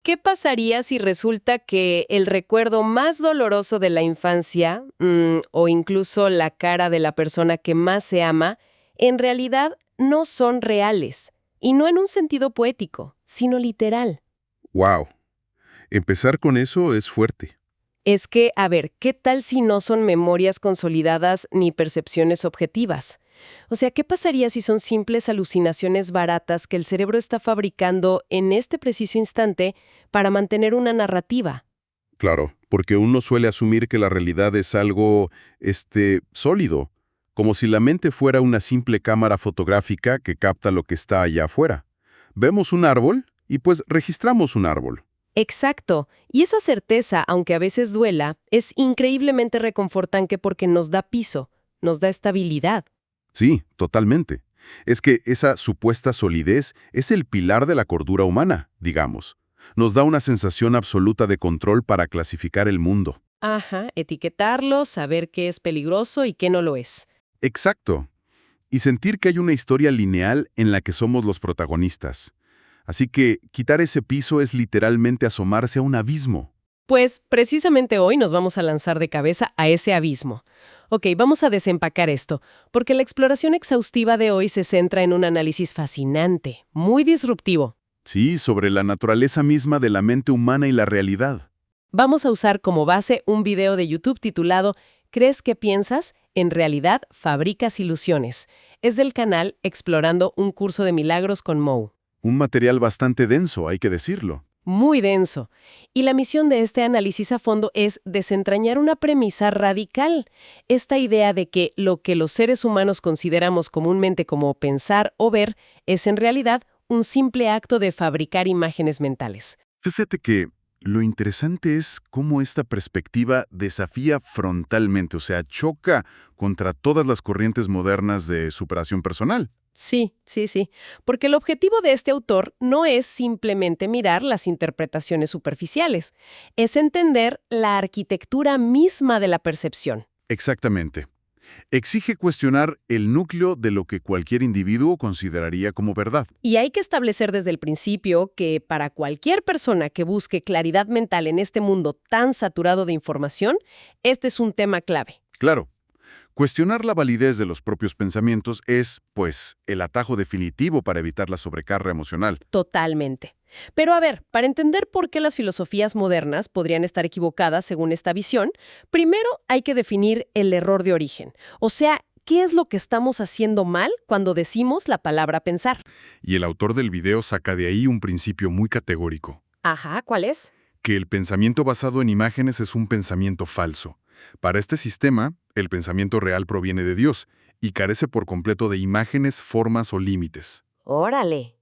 ¿Qué pasaría si resulta que el recuerdo más doloroso de la infancia, o incluso la cara de la persona que más se ama, en realidad no son reales? Y no en un sentido poético, sino literal. ¡Wow! Empezar con eso es fuerte. Es que, a ver, ¿qué tal si no son memorias consolidadas ni percepciones objetivas? O sea, ¿qué pasaría si son simples alucinaciones baratas que el cerebro está fabricando en este preciso instante para mantener una narrativa? Claro, porque uno suele asumir que la realidad es algo, sólido, como si la mente fuera una simple cámara fotográfica que capta lo que está allá afuera. Vemos un árbol y pues registramos un árbol. Exacto. Y esa certeza, aunque a veces duela, es increíblemente reconfortante porque nos da piso, nos da estabilidad. Sí, totalmente. Es que esa supuesta solidez es el pilar de la cordura humana, digamos. Nos da una sensación absoluta de control para clasificar el mundo. Ajá, etiquetarlo, saber qué es peligroso y qué no lo es. Exacto. Y sentir que hay una historia lineal en la que somos los protagonistas. Así que quitar ese piso es literalmente asomarse a un abismo. Pues precisamente hoy nos vamos a lanzar de cabeza a ese abismo. Ok, vamos a desempacar esto, porque la exploración exhaustiva de hoy se centra en un análisis fascinante, muy disruptivo. Sí, sobre la naturaleza misma de la mente humana y la realidad. Vamos a usar como base un video de YouTube titulado ¿Crees que piensas? En realidad fabricas ilusiones. Es del canal Explorando un curso de milagros con Mo. Un material bastante denso, hay que decirlo. Muy denso. Y la misión de este análisis a fondo es desentrañar una premisa radical, esta idea de que lo que los seres humanos consideramos comúnmente como pensar o ver es en realidad un simple acto de fabricar imágenes mentales. Fíjate que lo interesante es cómo esta perspectiva desafía frontalmente, o sea, choca contra todas las corrientes modernas de superación personal. Sí, sí, sí, porque el objetivo de este autor no es simplemente mirar las interpretaciones superficiales, es entender la arquitectura misma de la percepción. Exactamente. Exige cuestionar el núcleo de lo que cualquier individuo consideraría como verdad. Y hay que establecer desde el principio que para cualquier persona que busque claridad mental en este mundo tan saturado de información, este es un tema clave. Claro, cuestionar la validez de los propios pensamientos es, pues, el atajo definitivo para evitar la sobrecarga emocional. Totalmente. Pero a ver, para entender por qué las filosofías modernas podrían estar equivocadas según esta visión, primero hay que definir el error de origen. O sea, ¿qué es lo que estamos haciendo mal cuando decimos la palabra pensar? Y el autor del video saca de ahí un principio muy categórico, Ajá, ¿cuál es? que el pensamiento basado en imágenes es un pensamiento falso. Para este sistema, el pensamiento real proviene de Dios y carece por completo de imágenes, formas o límites. Órale.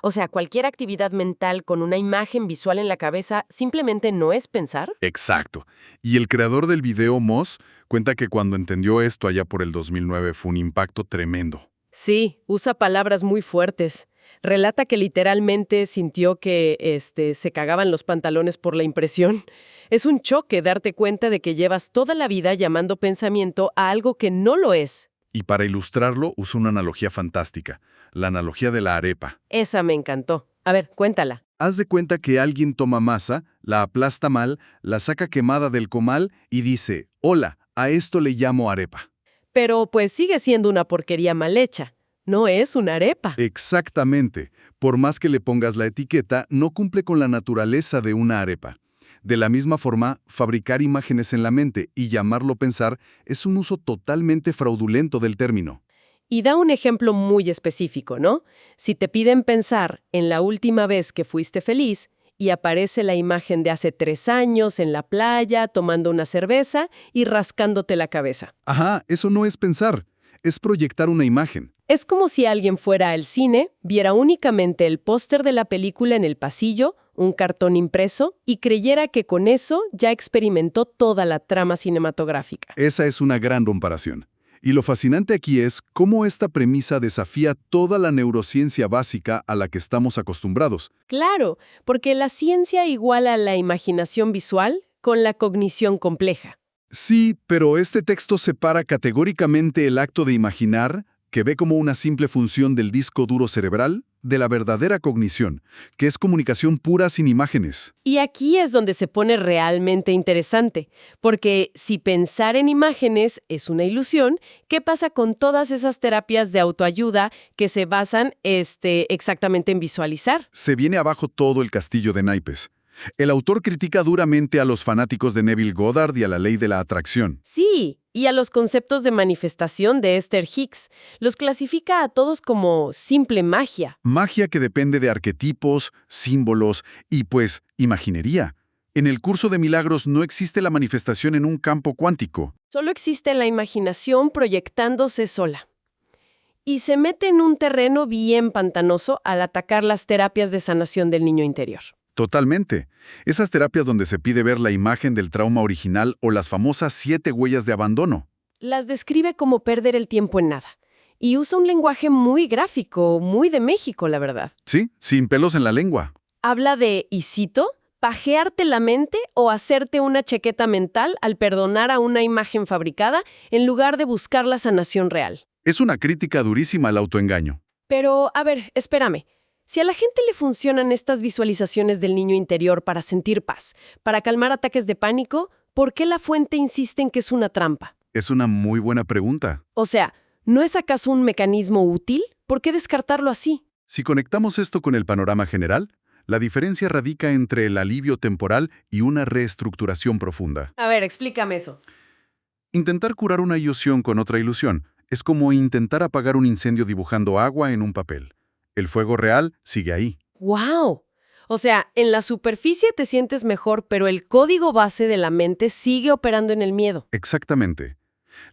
O sea, cualquier actividad mental con una imagen visual en la cabeza simplemente no es pensar. Exacto. Y el creador del video, Moss, cuenta que cuando entendió esto allá por el 2009 fue un impacto tremendo. Sí, usa palabras muy fuertes. Relata que literalmente sintió que se cagaban los pantalones por la impresión. Es un choque darte cuenta de que llevas toda la vida llamando pensamiento a algo que no lo es. Y para ilustrarlo usó una analogía fantástica, la analogía de la arepa. Esa me encantó. A ver, cuéntala. Haz de cuenta que alguien toma masa, la aplasta mal, la saca quemada del comal y dice, hola, a esto le llamo arepa. Pero pues sigue siendo una porquería mal hecha. No es una arepa. Exactamente. Por más que le pongas la etiqueta, no cumple con la naturaleza de una arepa. De la misma forma, fabricar imágenes en la mente y llamarlo pensar es un uso totalmente fraudulento del término. Y da un ejemplo muy específico, ¿no? Si te piden pensar en la última vez que fuiste feliz y aparece la imagen de hace 3 años en la playa, tomando una cerveza y rascándote la cabeza. Ajá, eso no es pensar, es proyectar una imagen. Es como si alguien fuera al cine, viera únicamente el póster de la película en el pasillo, un cartón impreso, y creyera que con eso ya experimentó toda la trama cinematográfica. Esa es una gran comparación. Y lo fascinante aquí es cómo esta premisa desafía toda la neurociencia básica a la que estamos acostumbrados. Claro, porque la ciencia iguala la imaginación visual con la cognición compleja. Sí, pero este texto separa categóricamente el acto de imaginar que ve como una simple función del disco duro cerebral de la verdadera cognición, que es comunicación pura sin imágenes. Y aquí es donde se pone realmente interesante, porque si pensar en imágenes es una ilusión, ¿qué pasa con todas esas terapias de autoayuda que se basan exactamente en visualizar? Se viene abajo todo el castillo de naipes. El autor critica duramente a los fanáticos de Neville Goddard y a la ley de la atracción. Sí, y a los conceptos de manifestación de Esther Hicks. Los clasifica a todos como simple magia. Magia que depende de arquetipos, símbolos y, pues, imaginería. En el curso de milagros no existe la manifestación en un campo cuántico. Solo existe la imaginación proyectándose sola. Y se mete en un terreno bien pantanoso al atacar las terapias de sanación del niño interior. Totalmente. Esas terapias donde se pide ver la imagen del trauma original o las famosas 7 huellas de abandono. Las describe como perder el tiempo en nada. Y usa un lenguaje muy gráfico, muy de México, la verdad. Sí, sin pelos en la lengua. Habla de, y cito, pajearte la mente o hacerte una chaqueta mental al perdonar a una imagen fabricada en lugar de buscar la sanación real. Es una crítica durísima al autoengaño. Pero, a ver, espérame. Si a la gente le funcionan estas visualizaciones del niño interior para sentir paz, para calmar ataques de pánico, ¿por qué la fuente insiste en que es una trampa? Es una muy buena pregunta. O sea, ¿no es acaso un mecanismo útil? ¿Por qué descartarlo así? Si conectamos esto con el panorama general, la diferencia radica entre el alivio temporal y una reestructuración profunda. A ver, explícame eso. Intentar curar una ilusión con otra ilusión es como intentar apagar un incendio dibujando agua en un papel. El fuego real sigue ahí. ¡Wow! O sea, en la superficie te sientes mejor, pero el código base de la mente sigue operando en el miedo. Exactamente.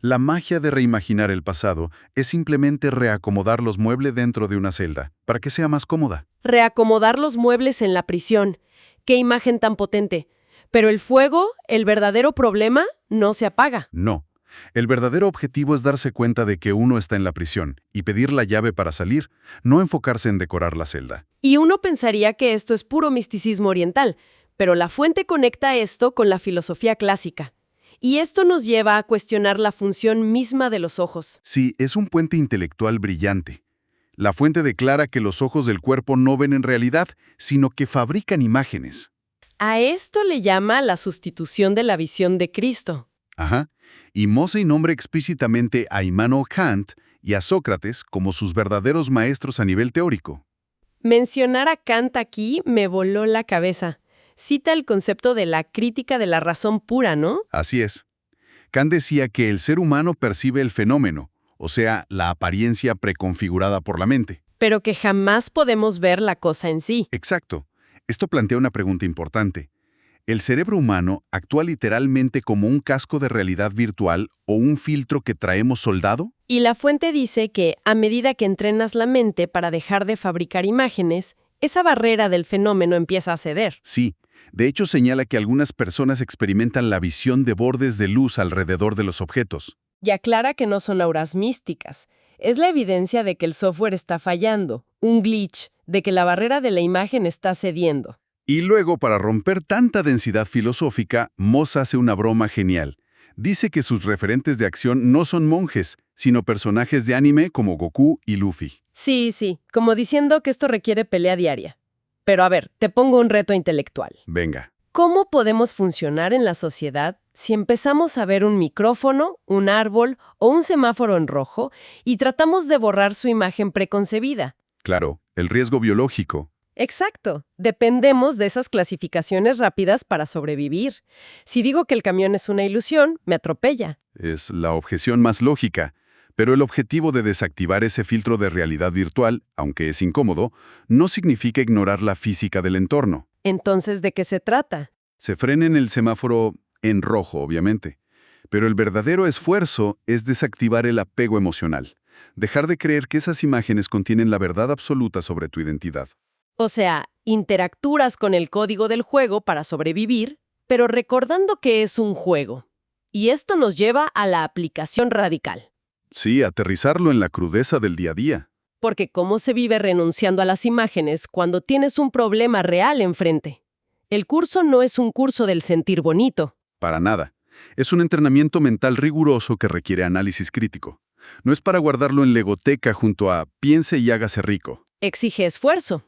La magia de reimaginar el pasado es simplemente reacomodar los muebles dentro de una celda, para que sea más cómoda. Reacomodar los muebles en la prisión. ¡Qué imagen tan potente! Pero el fuego, el verdadero problema, no se apaga. No. El verdadero objetivo es darse cuenta de que uno está en la prisión y pedir la llave para salir, no enfocarse en decorar la celda. Y uno pensaría que esto es puro misticismo oriental, pero la fuente conecta esto con la filosofía clásica. Y esto nos lleva a cuestionar la función misma de los ojos. Sí, es un puente intelectual brillante. La fuente declara que los ojos del cuerpo no ven en realidad, sino que fabrican imágenes. A esto le llama la sustitución de la visión de Cristo. Ajá. Y Mossey nombra explícitamente a Immanuel Kant y a Sócrates como sus verdaderos maestros a nivel teórico. Mencionar a Kant aquí me voló la cabeza. Cita el concepto de la crítica de la razón pura, ¿no? Así es. Kant decía que el ser humano percibe el fenómeno, o sea, la apariencia preconfigurada por la mente. Pero que jamás podemos ver la cosa en sí. Exacto. Esto plantea una pregunta importante. ¿El cerebro humano actúa literalmente como un casco de realidad virtual o un filtro que traemos soldado? Y la fuente dice que, a medida que entrenas la mente para dejar de fabricar imágenes, esa barrera del fenómeno empieza a ceder. Sí. De hecho, señala que algunas personas experimentan la visión de bordes de luz alrededor de los objetos. Y aclara que no son auras místicas. Es la evidencia de que el software está fallando, un glitch, de que la barrera de la imagen está cediendo. Y luego, para romper tanta densidad filosófica, Moss hace una broma genial. Dice que sus referentes de acción no son monjes, sino personajes de anime como Goku y Luffy. Sí, como diciendo que esto requiere pelea diaria. Pero a ver, te pongo un reto intelectual. Venga. ¿Cómo podemos funcionar en la sociedad si empezamos a ver un micrófono, un árbol o un semáforo en rojo y tratamos de borrar su imagen preconcebida? Claro, el riesgo biológico. Exacto. Dependemos de esas clasificaciones rápidas para sobrevivir. Si digo que el camión es una ilusión, me atropella. Es la objeción más lógica. Pero el objetivo de desactivar ese filtro de realidad virtual, aunque es incómodo, no significa ignorar la física del entorno. Entonces, ¿de qué se trata? Se frena en el semáforo en rojo, obviamente. Pero el verdadero esfuerzo es desactivar el apego emocional. Dejar de creer que esas imágenes contienen la verdad absoluta sobre tu identidad. O sea, interactúas con el código del juego para sobrevivir, pero recordando que es un juego. Y esto nos lleva a la aplicación radical. Sí, aterrizarlo en la crudeza del día a día. Porque ¿cómo se vive renunciando a las imágenes cuando tienes un problema real enfrente? El curso no es un curso del sentir bonito. Para nada. Es un entrenamiento mental riguroso que requiere análisis crítico. No es para guardarlo en legoteca junto a piense y hágase rico. Exige esfuerzo.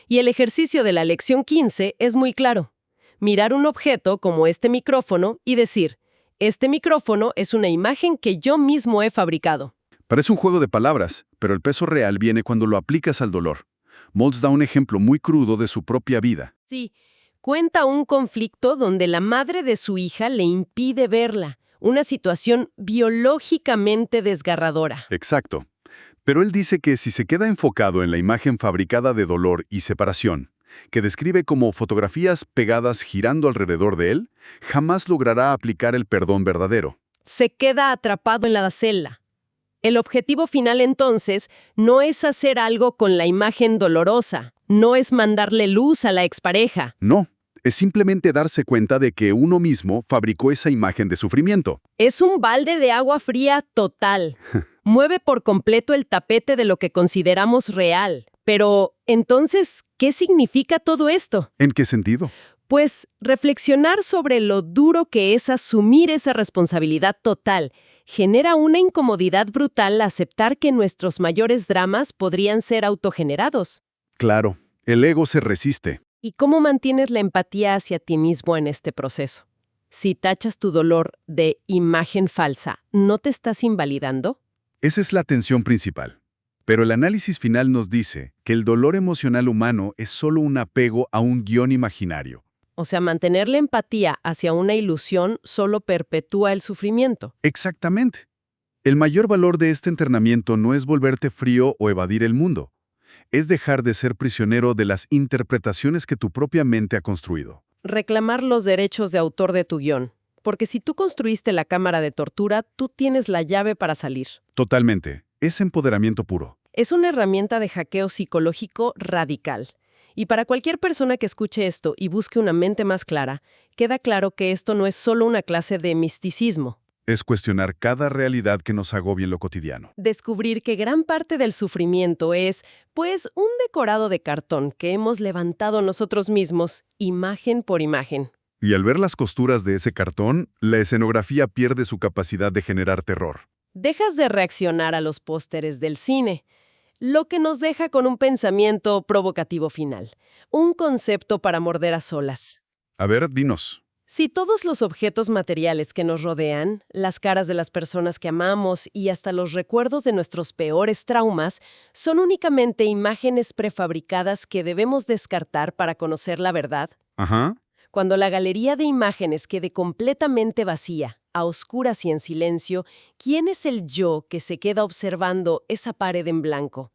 Y el ejercicio de la lección 15 es muy claro. Mirar un objeto como este micrófono y decir, este micrófono es una imagen que yo mismo he fabricado. Parece un juego de palabras, pero el peso real viene cuando lo aplicas al dolor. Moltz da un ejemplo muy crudo de su propia vida. Sí, cuenta un conflicto donde la madre de su hija le impide verla, una situación biológicamente desgarradora. Exacto. Pero él dice que si se queda enfocado en la imagen fabricada de dolor y separación, que describe como fotografías pegadas girando alrededor de él, jamás logrará aplicar el perdón verdadero. Se queda atrapado en la celda. El objetivo final entonces no es hacer algo con la imagen dolorosa, no es mandarle luz a la expareja. No, es simplemente darse cuenta de que uno mismo fabricó esa imagen de sufrimiento. Es un balde de agua fría total. Mueve por completo el tapete de lo que consideramos real. Pero, entonces, ¿qué significa todo esto? ¿En qué sentido? Pues reflexionar sobre lo duro que es asumir esa responsabilidad total genera una incomodidad brutal aceptar que nuestros mayores dramas podrían ser autogenerados. Claro, el ego se resiste. ¿Y cómo mantienes la empatía hacia ti mismo en este proceso? Si tachas tu dolor de imagen falsa, ¿no te estás invalidando? Esa es la tensión principal. Pero el análisis final nos dice que el dolor emocional humano es solo un apego a un guión imaginario. O sea, mantener la empatía hacia una ilusión solo perpetúa el sufrimiento. Exactamente. El mayor valor de este entrenamiento no es volverte frío o evadir el mundo. Es dejar de ser prisionero de las interpretaciones que tu propia mente ha construido. Reclamar los derechos de autor de tu guión. Porque si tú construiste la cámara de tortura, tú tienes la llave para salir. Totalmente. Es empoderamiento puro. Es una herramienta de hackeo psicológico radical. Y para cualquier persona que escuche esto y busque una mente más clara, queda claro que esto no es solo una clase de misticismo. Es cuestionar cada realidad que nos agobia en lo cotidiano. Descubrir que gran parte del sufrimiento es, pues, un decorado de cartón que hemos levantado nosotros mismos, imagen por imagen. Y al ver las costuras de ese cartón, la escenografía pierde su capacidad de generar terror. Dejas de reaccionar a los pósteres del cine, lo que nos deja con un pensamiento provocativo final, un concepto para morder a solas. A ver, dinos. Si todos los objetos materiales que nos rodean, las caras de las personas que amamos y hasta los recuerdos de nuestros peores traumas, son únicamente imágenes prefabricadas que debemos descartar para conocer la verdad, Ajá. cuando la galería de imágenes quede completamente vacía, a oscuras y en silencio, ¿quién es el yo que se queda observando esa pared en blanco?